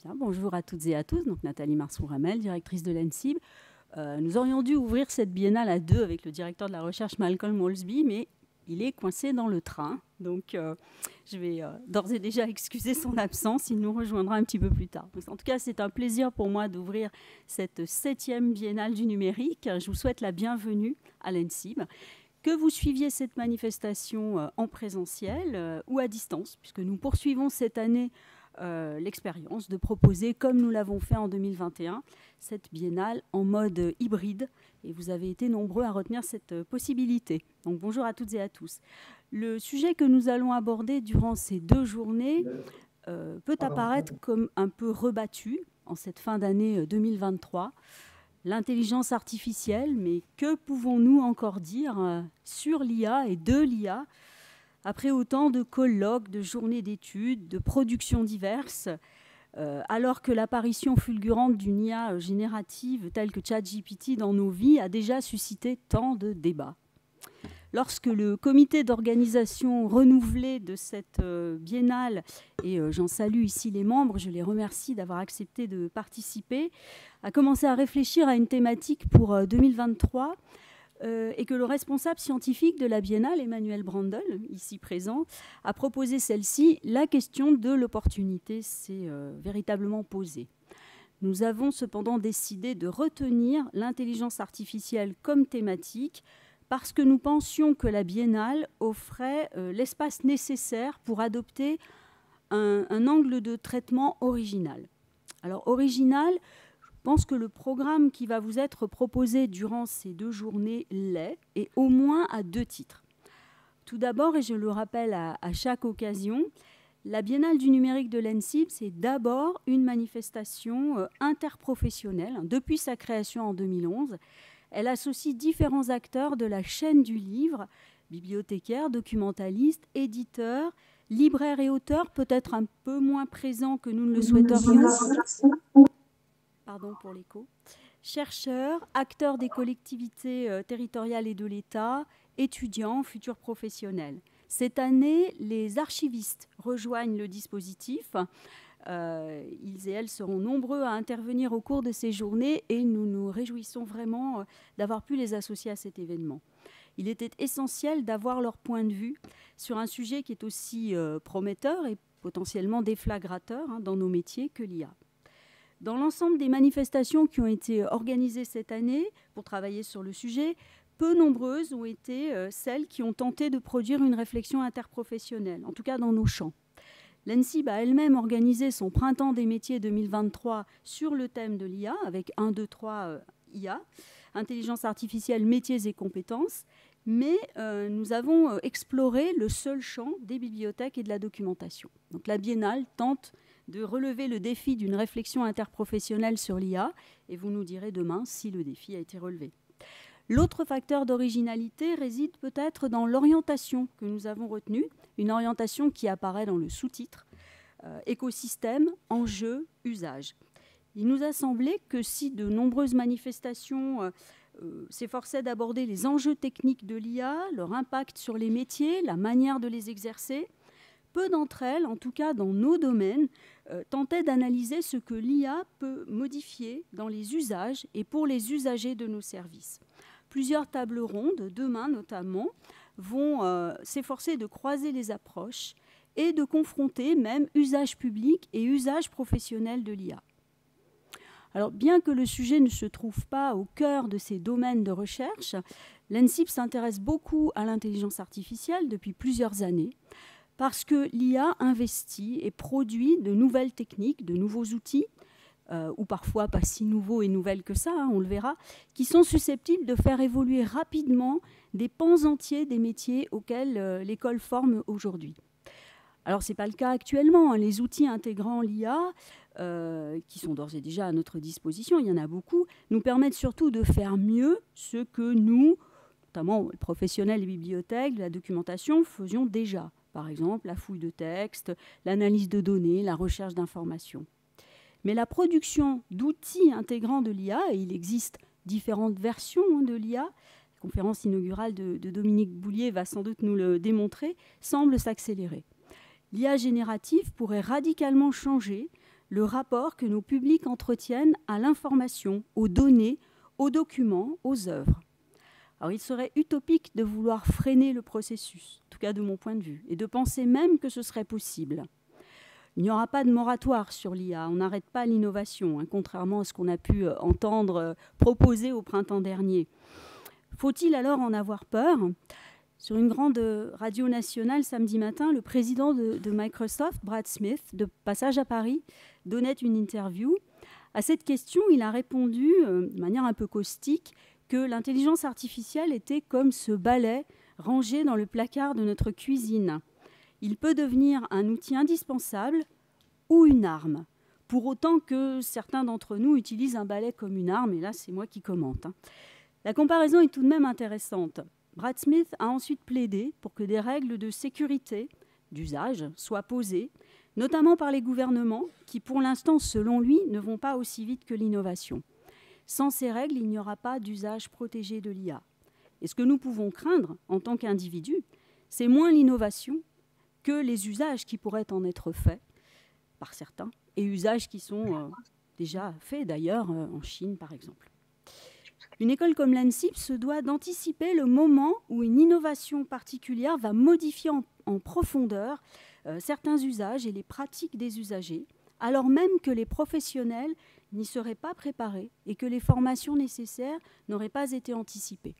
Bien, bonjour à toutes et à tous. Donc Nathalie Marceau-Ramel, directrice de l'ENSIB. Nous aurions dû ouvrir cette biennale à deux avec le directeur de la recherche Malcolm Wolsby, mais il est coincé dans le train. Donc je vais d'ores et déjà excuser son absence. Il nous rejoindra un petit peu plus tard. Donc, en tout cas, c'est un plaisir pour moi d'ouvrir cette 7e biennale du numérique. Je vous souhaite la bienvenue à l'ENSIB. Que vous suiviez cette manifestation en présentiel ou à distance, puisque nous poursuivons cette année l'expérience de proposer, comme nous l'avons fait en 2021, cette biennale en mode hybride. Et vous avez été nombreux à retenir cette possibilité. Donc bonjour à toutes et à tous. Le sujet que nous allons aborder durant ces 2 journées peut apparaître comme un peu rebattu en cette fin d'année 2023. L'intelligence artificielle, mais que pouvons-nous encore dire sur l'IA et de l'IA après autant de colloques, de journées d'études, de productions diverses, alors que l'apparition fulgurante d'une IA générative telle que ChatGPT dans nos vies a déjà suscité tant de débats. Lorsque le comité d'organisation renouvelé de cette biennale, et j'en salue ici les membres, je les remercie d'avoir accepté de participer, a commencé à réfléchir à une thématique pour 2023, et que le responsable scientifique de la biennale, Emmanuel Brandel, ici présent, a proposé celle-ci, la question de l'opportunité s'est véritablement posée. Nous avons cependant décidé de retenir l'intelligence artificielle comme thématique parce que nous pensions que la biennale offrait l'espace nécessaire pour adopter un angle de traitement original. Alors original, je pense que le programme qui va vous être proposé durant ces 2 journées l'est, et au moins à 2 titres. Tout d'abord, et je le rappelle à chaque occasion, la Biennale du numérique de l'ENSIB, c'est d'abord une manifestation interprofessionnelle. Depuis sa création en 2011, elle associe différents acteurs de la chaîne du livre, bibliothécaires, documentalistes, éditeurs, libraires et auteurs, peut-être un peu moins présents que nous ne le souhaiterions. Pardon pour l'écho. Chercheurs, acteurs des collectivités territoriales et de l'État, étudiants, futurs professionnels. Cette année, les archivistes rejoignent le dispositif. Ils et elles seront nombreux à intervenir au cours de ces journées et nous nous réjouissons vraiment d'avoir pu les associer à cet événement. Il était essentiel d'avoir leur point de vue sur un sujet qui est aussi prometteur et potentiellement déflagrateur dans nos métiers que l'IA. Dans l'ensemble des manifestations qui ont été organisées cette année pour travailler sur le sujet, peu nombreuses ont été celles qui ont tenté de produire une réflexion interprofessionnelle, en tout cas dans nos champs. L'ENSIB a elle-même organisé son Printemps des métiers 2023 sur le thème de l'IA, avec 1, 2, 3 IA, intelligence artificielle, métiers et compétences, mais nous avons exploré le seul champ des bibliothèques et de la documentation. Donc la Biennale tente de relever le défi d'une réflexion interprofessionnelle sur l'IA, et vous nous direz demain si le défi a été relevé. L'autre facteur d'originalité réside peut-être dans l'orientation que nous avons retenue, une orientation qui apparaît dans le sous-titre « Écosystème, enjeux, usage ». Il nous a semblé que si de nombreuses manifestations s'efforçaient d'aborder les enjeux techniques de l'IA, leur impact sur les métiers, la manière de les exercer, peu d'entre elles, en tout cas dans nos domaines, tentaient d'analyser ce que l'IA peut modifier dans les usages et pour les usagers de nos services. Plusieurs tables rondes, demain notamment, vont s'efforcer de croiser les approches et de confronter même usage public et usage professionnel de l'IA. Alors, bien que le sujet ne se trouve pas au cœur de ces domaines de recherche, l'ENSIB s'intéresse beaucoup à l'intelligence artificielle depuis plusieurs années, parce que l'IA investit et produit de nouvelles techniques, de nouveaux outils, ou parfois pas si nouveaux et nouvelles que ça, on le verra, qui sont susceptibles de faire évoluer rapidement des pans entiers des métiers auxquels l'école forme aujourd'hui. Alors, ce n'est pas le cas actuellement. Les outils intégrant l'IA, qui sont d'ores et déjà à notre disposition, il y en a beaucoup, nous permettent surtout de faire mieux ce que nous, notamment les professionnels des bibliothèques, de la documentation, faisions déjà. Par exemple, la fouille de texte, l'analyse de données, la recherche d'informations. Mais la production d'outils intégrant de l'IA, et il existe différentes versions de l'IA, la conférence inaugurale de Dominique Boulier va sans doute nous le démontrer, semble s'accélérer. L'IA générative pourrait radicalement changer le rapport que nos publics entretiennent à l'information, aux données, aux documents, aux œuvres. Alors, il serait utopique de vouloir freiner le processus, en tout cas de mon point de vue, et de penser même que ce serait possible. Il n'y aura pas de moratoire sur l'IA, on n'arrête pas l'innovation, hein, contrairement à ce qu'on a pu entendre proposer au printemps dernier. Faut-il alors en avoir peur ? Sur une grande radio nationale samedi matin, le président de Microsoft, Brad Smith, de passage à Paris, donnait une interview. À cette question, il a répondu de manière un peu caustique que l'intelligence artificielle était comme ce balai rangé dans le placard de notre cuisine. Il peut devenir un outil indispensable ou une arme, pour autant que certains d'entre nous utilisent un balai comme une arme, et là c'est moi qui commente. La comparaison est tout de même intéressante. Brad Smith a ensuite plaidé pour que des règles de sécurité, d'usage, soient posées, notamment par les gouvernements, qui pour l'instant, selon lui, ne vont pas aussi vite que l'innovation. Sans ces règles, il n'y aura pas d'usage protégé de l'IA. Et ce que nous pouvons craindre en tant qu'individus, c'est moins l'innovation que les usages qui pourraient en être faits par certains, et usages qui sont déjà faits d'ailleurs en Chine par exemple. Une école comme l'ANSIP se doit d'anticiper le moment où une innovation particulière va modifier en profondeur certains usages et les pratiques des usagers, alors même que les professionnels n'y seraient pas préparés et que les formations nécessaires n'auraient pas été anticipées.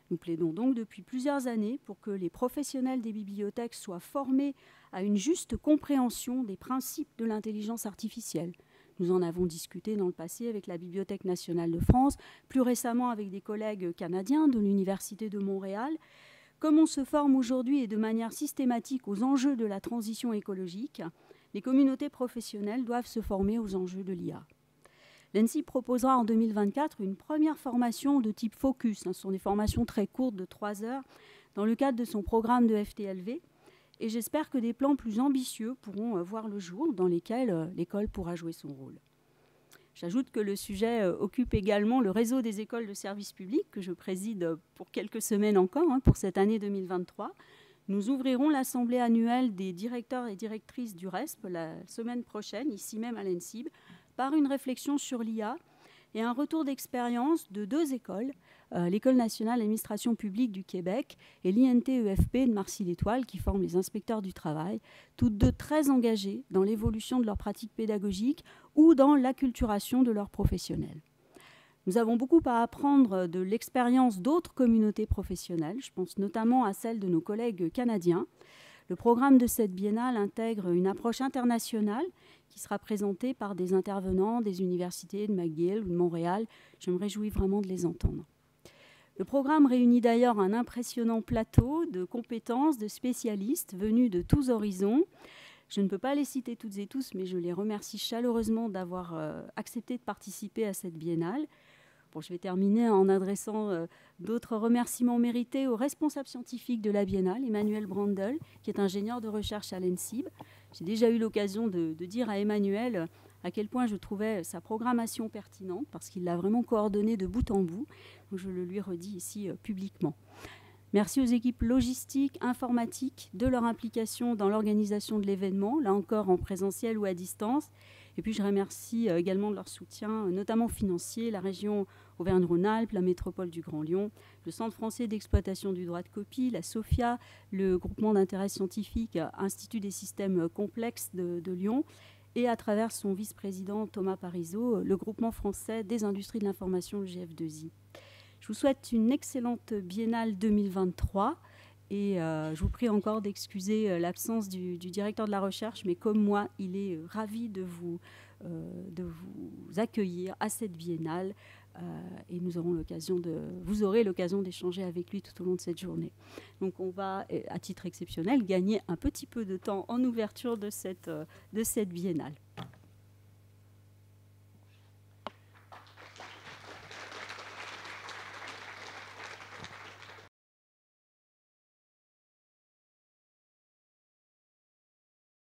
Nous plaidons donc depuis plusieurs années pour que les professionnels des bibliothèques soient formés à une juste compréhension des principes de l'intelligence artificielle. Nous en avons discuté dans le passé avec la Bibliothèque nationale de France, plus récemment avec des collègues canadiens de l'Université de Montréal. Comme on se forme aujourd'hui et de manière systématique aux enjeux de la transition écologique, les communautés professionnelles doivent se former aux enjeux de l'IA. L'ANSIP proposera en 2024 une première formation de type Focus. Ce sont des formations très courtes de 3 heures dans le cadre de son programme de FTLV. Et j'espère que des plans plus ambitieux pourront voir le jour dans lesquels l'école pourra jouer son rôle. J'ajoute que le sujet occupe également le réseau des écoles de service public que je préside pour quelques semaines encore, pour cette année 2023. Nous ouvrirons l'assemblée annuelle des directeurs et directrices du RESP la semaine prochaine, ici même à l'ANSIB, par une réflexion sur l'IA et un retour d'expérience de 2 écoles, l'École nationale d'administration publique du Québec et l'INT-EFP de Marcy-l'Étoile, qui forment les inspecteurs du travail, toutes 2 très engagées dans l'évolution de leurs pratiques pédagogiques ou dans l'acculturation de leurs professionnels. Nous avons beaucoup à apprendre de l'expérience d'autres communautés professionnelles, je pense notamment à celle de nos collègues canadiens. Le programme de cette biennale intègre une approche internationale qui sera présentée par des intervenants des universités de McGill ou de Montréal. Je me réjouis vraiment de les entendre. Le programme réunit d'ailleurs un impressionnant plateau de compétences, de spécialistes venus de tous horizons. Je ne peux pas les citer toutes et tous, mais je les remercie chaleureusement d'avoir accepté de participer à cette biennale. Bon, je vais terminer en adressant d'autres remerciements mérités aux responsables scientifiques de la biennale, Emmanuel Brandel, qui est ingénieur de recherche à l'ENSIB. J'ai déjà eu l'occasion de dire à Emmanuel à quel point je trouvais sa programmation pertinente, parce qu'il l'a vraiment coordonnée de bout en bout. Donc je le lui redis ici publiquement. Merci aux équipes logistiques, informatiques, de leur implication dans l'organisation de l'événement, là encore en présentiel ou à distance. Et puis je remercie également de leur soutien, notamment financier, la région Auvergne-Rhône-Alpes, la métropole du Grand Lyon, le Centre français d'exploitation du droit de copie, la SOFIA, le groupement d'intérêt scientifique Institut des systèmes complexes de Lyon, et à travers son vice-président Thomas Parisot, le groupement français des industries de l'information, le GF2I. Je vous souhaite une excellente biennale 2023 et je vous prie encore d'excuser l'absence du directeur de la recherche, mais comme moi, il est ravi de vous accueillir à cette biennale et vous aurez l'occasion d'échanger avec lui tout au long de cette journée. Donc on va, à titre exceptionnel, gagner un petit peu de temps en ouverture de cette biennale.